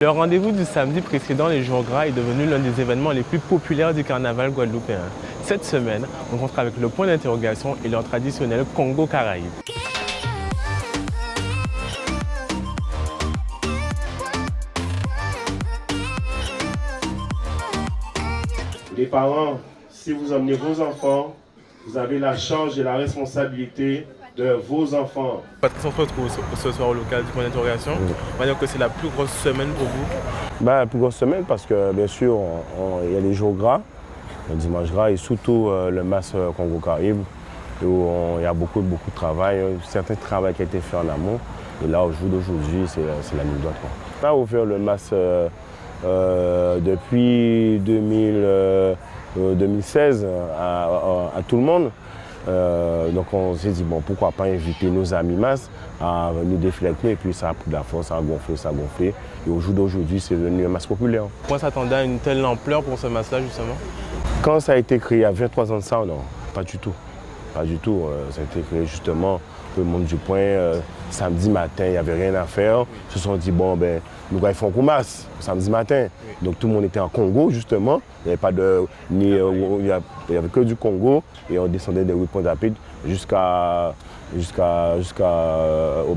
Le rendez-vous du samedi précédent les jours gras est devenu l'un des événements les plus populaires du carnaval guadeloupéen. Cette semaine, on rencontre avec le point d'interrogation et leur traditionnel Congo Caraïbe. Les parents, si vous emmenez vos enfants, vous avez la charge et la responsabilité de vos enfants. Patrice, on se retrouve ce soir au local du point d'interrogation. On va dire que c'est la plus grosse semaine pour vous. La plus grosse semaine parce que bien sûr, il y a les jours gras, le dimanche gras et surtout le MAS Congo Caraïbe où il y a beaucoup de travail, certains travail qui a été fait en amont. Et là, au jour d'aujourd'hui, c'est l'anecdote. On a ouvert le MAS depuis 2016 à tout le monde. Donc on s'est dit, bon, pourquoi pas inviter nos amis MAS à venir défiler avec nous. Et puis ça a pris de la force, ça a gonflé. Et au jour d'aujourd'hui, c'est devenu un MAS populaire. Pourquoi s'attendait à une telle ampleur pour ce MAS-là, justement? Quand ça a été créé, il y a 23 ans de ça, non, pas du tout. Pas du tout. Ça a été créé justement pour le monde du point. Samedi matin, il n'y avait rien à faire. Ils se sont dit, bon, ben, nous allons faire un coup MAS samedi matin. Donc tout le monde était en Congo, justement. Il n'y avait pas de. Il n'y avait que du Congo. Et on descendait des points rapides jusqu'au bas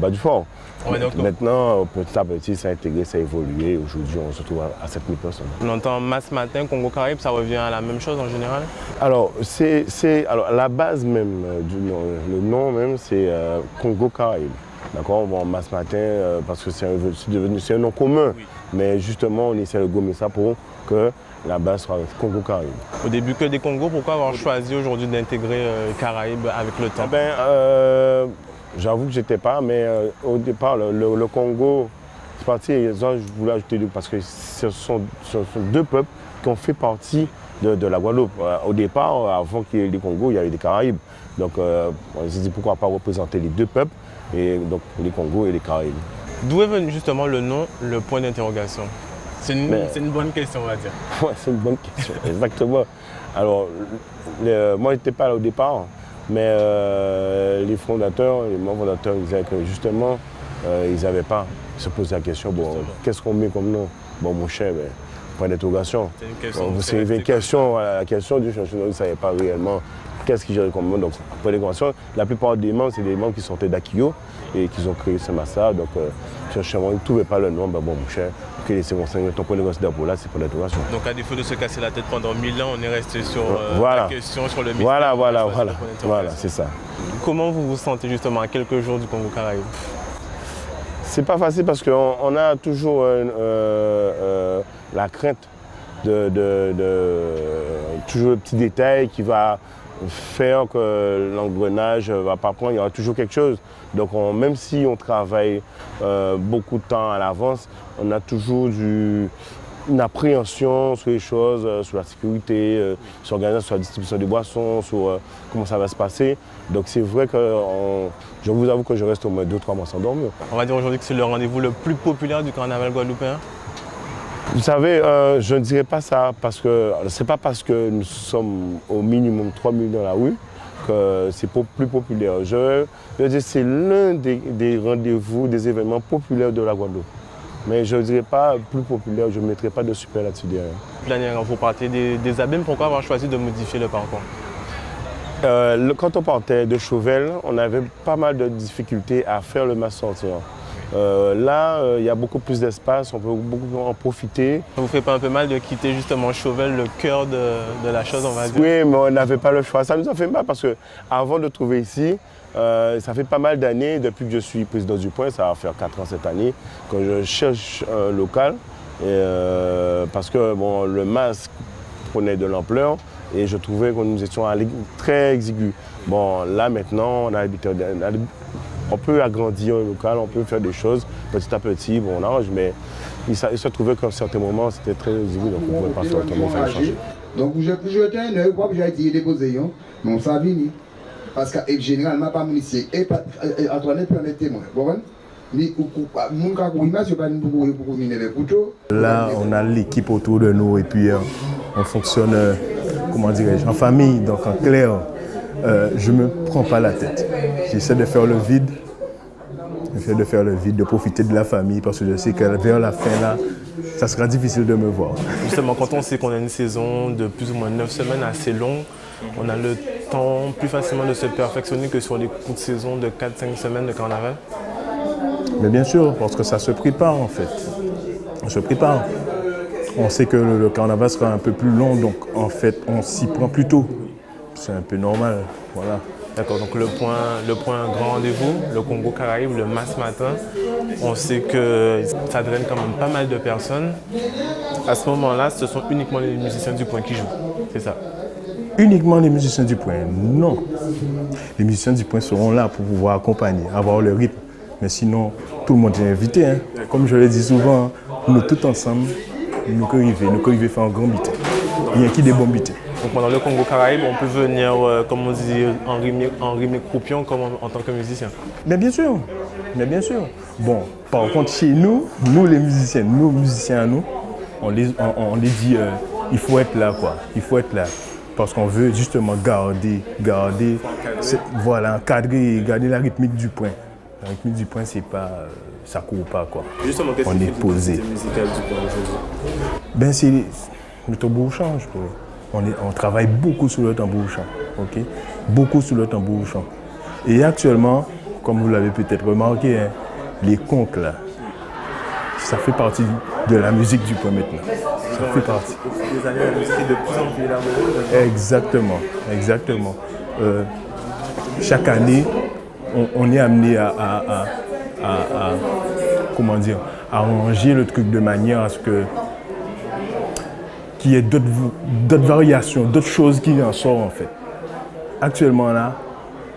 du fort. Ouais, maintenant, petit à petit, ça a intégré, ça a évolué. Aujourd'hui, on se retrouve à 7000 personnes. On entend MAS matin, Congo Caraïbe, ça revient à la même chose en général? Alors, la base même du nom, le nom même, c'est Congo Caraïbe. D'accord, bon, MAS matin, parce que c'est un nom commun. Oui. Mais justement, on essaie de gommer ça pour que la base soit Congo Caraïbe. Au début que des Congos, pourquoi avoir choisi aujourd'hui d'intégrer Caraïbe avec le temps? J'avoue que j'étais pas, mais au départ, le Congo, c'est parti, je voulais ajouter deux, parce que ce sont deux peuples qui ont fait partie de la Guadeloupe. Au départ, avant qu'il y ait les Congos, il y avait des Caraïbes. Donc on s'est dit pourquoi pas représenter les deux peuples, et donc les Congos et les Caraïbes. D'où est venu justement le nom, le point d'interrogation? C'est une bonne question, on va dire. Oui, c'est une bonne question, exactement. Alors, moi, je n'étais pas là au départ, mais les fondateurs, les membres fondateurs, ils disaient que justement, ils n'avaient pas se poser la question, bon, qu'est-ce qu'on met comme nom? Bon, mon cher, point d'interrogation. C'est une question, la question du chercheur, ils ne savaient pas réellement qu'est-ce qu'ils géraient comme nom. Donc, point d'interrogation, la plupart des membres, c'est des membres qui sortaient d'Akio et qui ont créé ce MAS-là. Donc, cherchement, ils ne trouvaient pas le nom, bon, mon cher, c'est ton point d'interrogation pour là, c'est point d'interrogation. Donc, à défaut de se casser la tête pendant 1000 ans, on est resté sur la question, sur le mystère. Voilà, c'est ça. Comment vous vous sentez justement à quelques jours du Congo Caraïbe? C'est pas facile parce qu'on a toujours la crainte toujours le petit détail qui va faire que l'engrenage ne va pas prendre, il y aura toujours quelque chose. Donc même si on travaille beaucoup de temps à l'avance, on a toujours une appréhension sur les choses, sur la sécurité, sur l'organisation, sur la distribution des boissons, sur comment ça va se passer. Donc c'est vrai que je vous avoue que je reste au moins 2-3 mois sans dormir. On va dire aujourd'hui que c'est le rendez-vous le plus populaire du carnaval guadeloupéen? Vous savez, je ne dirais pas ça parce que c'est pas parce que nous sommes au minimum 3 millions dans la rue que c'est plus populaire. Je veux dire c'est l'un des rendez-vous, des événements populaires de la Guadeloupe. Mais je ne dirais pas plus populaire, je ne mettrai pas de super là-dessus derrière. L'année, vous partez des abîmes, pourquoi avoir choisi de modifier le parcours? Quand on partait de Chauvel, on avait pas mal de difficultés à faire le MAS sortir. Là, il y a beaucoup plus d'espace, on peut beaucoup en profiter. Ça vous fait pas un peu mal de quitter justement Chauvel, le cœur de la chose, on va dire? Oui, mais on n'avait pas le choix. Ça nous a fait mal parce qu'avant de trouver ici, ça fait pas mal d'années, depuis que je suis président du point, ça va faire 4 ans cette année, que je cherche un local. Parce que bon, le MAS prenait de l'ampleur et je trouvais que nous étions très exigus. Bon, là maintenant, on peut agrandir le local, on peut faire des choses petit à petit, bon, on arrange, mais il se trouvait qu'à un certain moment, c'était très exigu, donc on ne pouvait pas faire autrement, il fallait changer. Donc, j'ai jeté un œil, j'ai été déposé, mais ça vient. Parce que généralement, pas ici, et Antoinette peut être témoin. Là, on a l'équipe autour de nous et puis on fonctionne, comment dirais-je, en famille, donc en clair. Je ne me prends pas la tête. J'essaie de faire le vide. J'essaie de faire le vide, de profiter de la famille parce que je sais que vers la fin, là, ça sera difficile de me voir. Justement, quand on sait qu'on a une saison de plus ou moins 9 semaines assez longue, on a le temps plus facilement de se perfectionner que sur les courtes saisons de 4-5 semaines de carnaval. Mais bien sûr, parce que ça se prépare en fait. On se prépare. On sait que le carnaval sera un peu plus long, donc en fait, on s'y prend plus tôt. C'est un peu normal, voilà. D'accord, donc le point grand rendez-vous, le Congo Caraïbe, le Mass Matin, on sait que ça draine quand même pas mal de personnes. À ce moment-là, ce sont uniquement les musiciens du point qui jouent, c'est ça? Uniquement les musiciens du point, non. Les musiciens du point seront là pour pouvoir accompagner, avoir le rythme. Mais sinon, tout le monde est invité. Hein. Comme je le dis souvent, nous tous ensemble, nous arrivons faire un grand bité. Il y a qui des bons bités. Donc pendant le Congo Caraïbe, on peut venir, comme on dit, enrimer croupion comme en tant que musicien. Mais bien sûr, mais bien sûr. Bon, par contre, chez nous, les musiciens, nos musiciens à nous, on les dit, il faut être là, quoi. Il faut être là. Parce qu'on veut justement garder, voilà, encadrer, garder la rythmique du point. La rythmique du point, c'est pas, ça court pas, quoi. Justement, qu'est-ce on qui est fait posé. musical du point aujourd'hui? Ben, c'est le tambour-chant, on travaille beaucoup sur le tambour-chant, ok? Beaucoup sur le tambour-chant. Et actuellement, comme vous l'avez peut-être remarqué, hein, les conques, là, ça fait partie de la musique du point maintenant. Ça fait partie. Au fil des années, la musique est de plus en plus élaborée. Exactement, exactement. Chaque année, on est amené à comment dire, à arranger le truc de manière à ce que qu'il y ait d'autres variations, d'autres choses qui en sortent en fait. Actuellement là,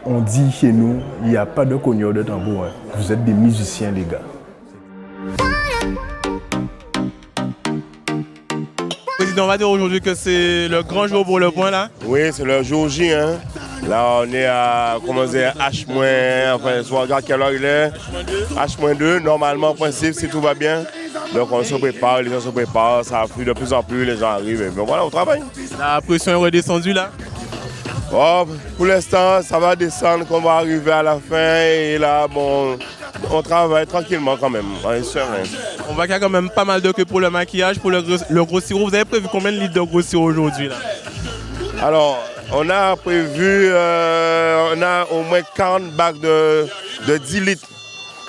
on dit chez nous, il n'y a pas de cogneur de tambour. Hein. Vous êtes des musiciens les gars. Président, on va dire aujourd'hui que c'est le grand jour pour le point là. Oui, c'est le jour J. Hein. Là, on est à, comment dire, H-, enfin, soit regarde quelle heure il est. H-2, normalement, en principe, si tout va bien. Donc, on se prépare, les gens se préparent, ça afflue de plus en plus, les gens arrivent. Et bien, voilà, on travaille. La pression est redescendue là. Oh, pour l'instant, ça va descendre, qu'on va arriver à la fin. Et là, bon, on travaille tranquillement quand même, on est serein. On voit qu'il y a quand même pas mal de queues pour le maquillage, pour le gros sirop. Vous avez prévu combien de litres de gros sirop aujourd'hui là? Alors, on a prévu, on a au moins 40 bacs de 10 litres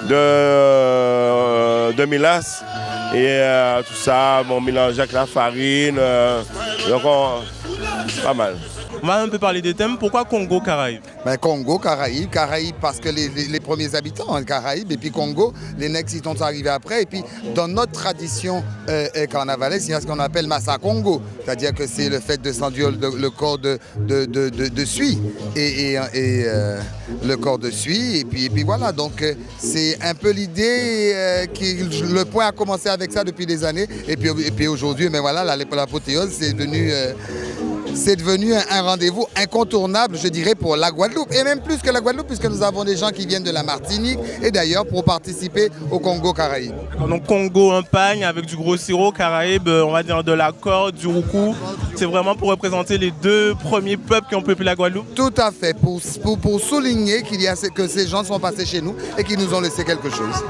de mélasse. Et tout ça, bon, mélangé avec la farine. Donc, pas mal. On va un peu parler des thèmes. Pourquoi Congo Caraïbe? Ben, Congo, Caraïbes parce que les premiers habitants, hein, Caraïbes, et puis Congo, les nègres ils sont arrivés après. Et puis dans notre tradition carnavalaise, il y a ce qu'on appelle Massa Congo, c'est-à-dire que c'est le fait de s'enduire le corps de suie et le corps de suie. Et puis voilà, donc c'est un peu l'idée le point a commencé avec ça depuis des années. Et puis aujourd'hui, mais voilà, l'apothéose, c'est devenu un rendez-vous incontournable, je dirais, pour la Guadeloupe. Et même plus que la Guadeloupe, puisque nous avons des gens qui viennent de la Martinique et d'ailleurs pour participer au Congo Caraïbe. Donc Congo, un pagne avec du gros sirop, Caraïbes, on va dire de la corde, du roucou. C'est vraiment pour représenter les deux premiers peuples qui ont peuplé la Guadeloupe? Tout à fait, pour souligner que ces gens sont passés chez nous et qu'ils nous ont laissé quelque chose.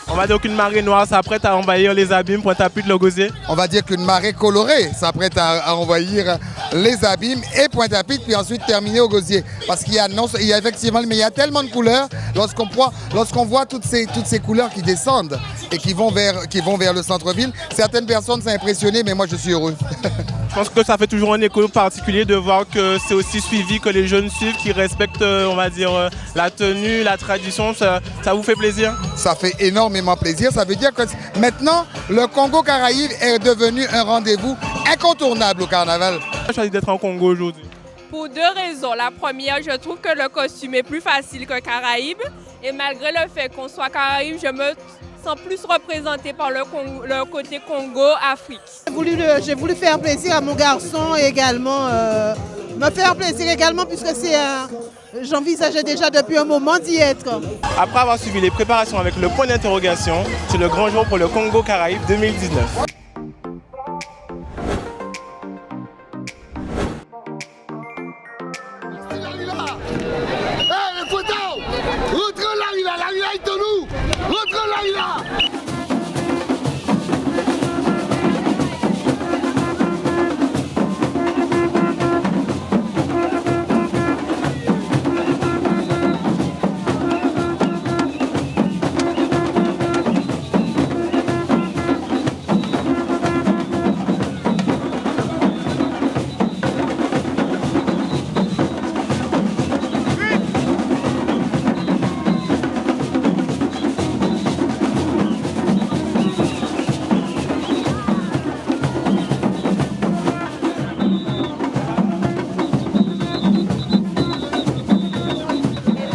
On va dire qu'une marée noire s'apprête à envahir les abîmes, Pointe-à-Pitre, le Gosier. On va dire qu'une marée colorée s'apprête à envahir les abîmes et Pointe-à-Pitre, puis ensuite terminer au Gosier. Parce qu'il y a effectivement, mais il y a tellement de couleurs, lorsqu'on voit toutes ces couleurs qui descendent et qui vont vers le centre-ville, certaines personnes sont impressionnées, mais moi je suis heureux. Je pense que ça fait toujours un écho particulier de voir que c'est aussi suivi, que les jeunes suivent, qui respectent, on va dire, la tenue, la tradition. Ça vous fait plaisir? Ça fait énormément plaisir. Ça veut dire que maintenant, le Congo Caraïbe est devenu un rendez-vous incontournable au carnaval. J'ai choisi d'être en Congo aujourd'hui. Pour deux raisons. La première, je trouve que le costume est plus facile que Caraïbe. Et malgré le fait qu'on soit Caraïbe, je me sens plus représentée par le côté Congo-Afrique. J'ai voulu faire plaisir à mon garçon et également me faire plaisir également puisque j'envisageais déjà depuis un moment d'y être. Après avoir suivi les préparations avec le point d'interrogation, c'est le grand jour pour le Congo Caraïbe 2019. Hey, les potos! Rentrez la rue est de nous! Rentrez la rue!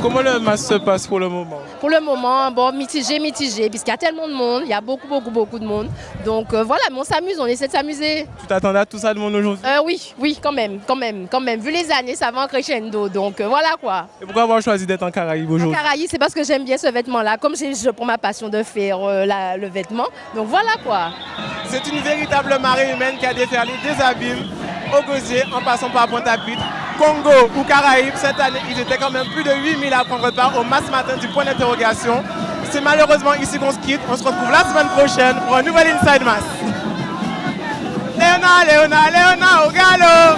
Comment le match se passe pour le moment? Pour le moment, bon, mitigé, puisqu'il y a tellement de monde, il y a beaucoup de monde. Donc voilà, mais on s'amuse, on essaie de s'amuser. Tu t'attendais à tout ça de monde aujourd'hui? Oui, quand même. Vu les années, ça va en crescendo, donc voilà quoi. Et pourquoi avoir choisi d'être en Caraïbes aujourd'hui? En Caraïbes, c'est parce que j'aime bien ce vêtement-là, comme je prends ma passion de faire le vêtement. Donc voilà quoi. C'est une véritable marée humaine qui a déferlé des abîmes au Gosier en passant par Pointe-à-Pitre. Congo ou Caraïbes, cette année, ils étaient quand même plus de 8000 à prendre part au Mass Matin du point d'interrogation. C'est malheureusement ici qu'on se quitte. On se retrouve la semaine prochaine pour un nouvel Inside Mass. Léona, au galop!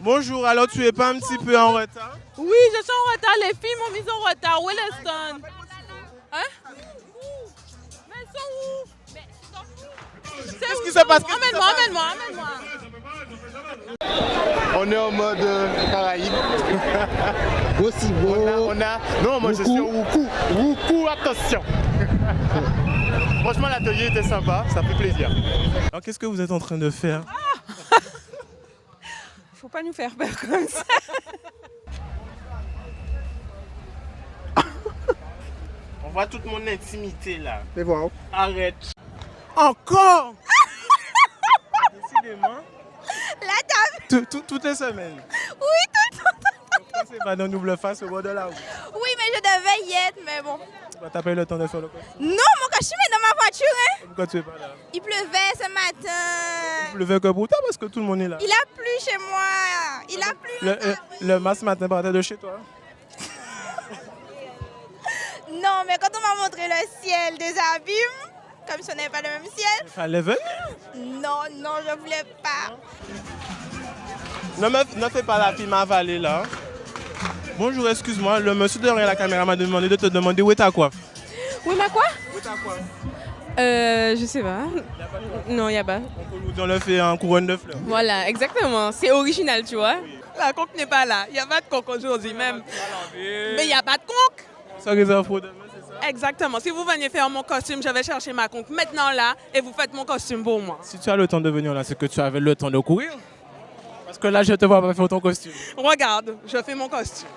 Bonjour, alors tu es pas un petit peu en retard? Oui, je suis en retard. Les filles m'ont mis en retard. Où est le stand? Hein? Mais ils sont où? Qu'est-ce qui se passe? Emmène-moi. On est en mode Caraïbes. Aussi beau. Non, moi je suis au Wuku, attention. Franchement, l'atelier était sympa, ça fait plaisir. Alors qu'est-ce que vous êtes en train de faire? Faut pas nous faire peur comme ça. On voit toute mon intimité là. Mais voilà. Arrête. Encore? Décidément. La table. Toutes les semaines. Oui, tout le temps. C'est pas dans double face au bord de la route. Oui, mais je devais y être, mais bon. T'as pas eu le temps de faire le costume? Non, mon costume est dans ma voiture, hein. Pourquoi tu es pas là? Il pleuvait ce matin. Il pleuvait que pour toi parce que tout le monde est là. Il a plu chez moi. Il a plu. Le Mass Matin partait de chez toi? Non, mais quand on m'a montré le ciel des abîmes, comme ce n'est pas le même ciel. Il fallait venir. Non, je voulais pas. Ne fais pas la fille m'avaler là. Bonjour, excuse-moi, le monsieur derrière la caméra m'a demandé de te demander où est ta coiffe. Oui, ma quoi? Où est ta coiffe? Je sais pas. Non, il n'y a pas. On le fait en couronne de fleurs. Voilà, exactement. C'est original, tu vois. La conque n'est pas là. Il n'y a pas de conque aujourd'hui même. Mais il n'y a pas de conque. Ça réserve pour demain, c'est ça? Exactement. Si vous veniez faire mon costume, je vais chercher ma conque maintenant là et vous faites mon costume pour moi. Si tu as le temps de venir là, c'est que tu avais le temps de courir. Parce que là, je te vois pas faire ton costume. Regarde, je fais mon costume.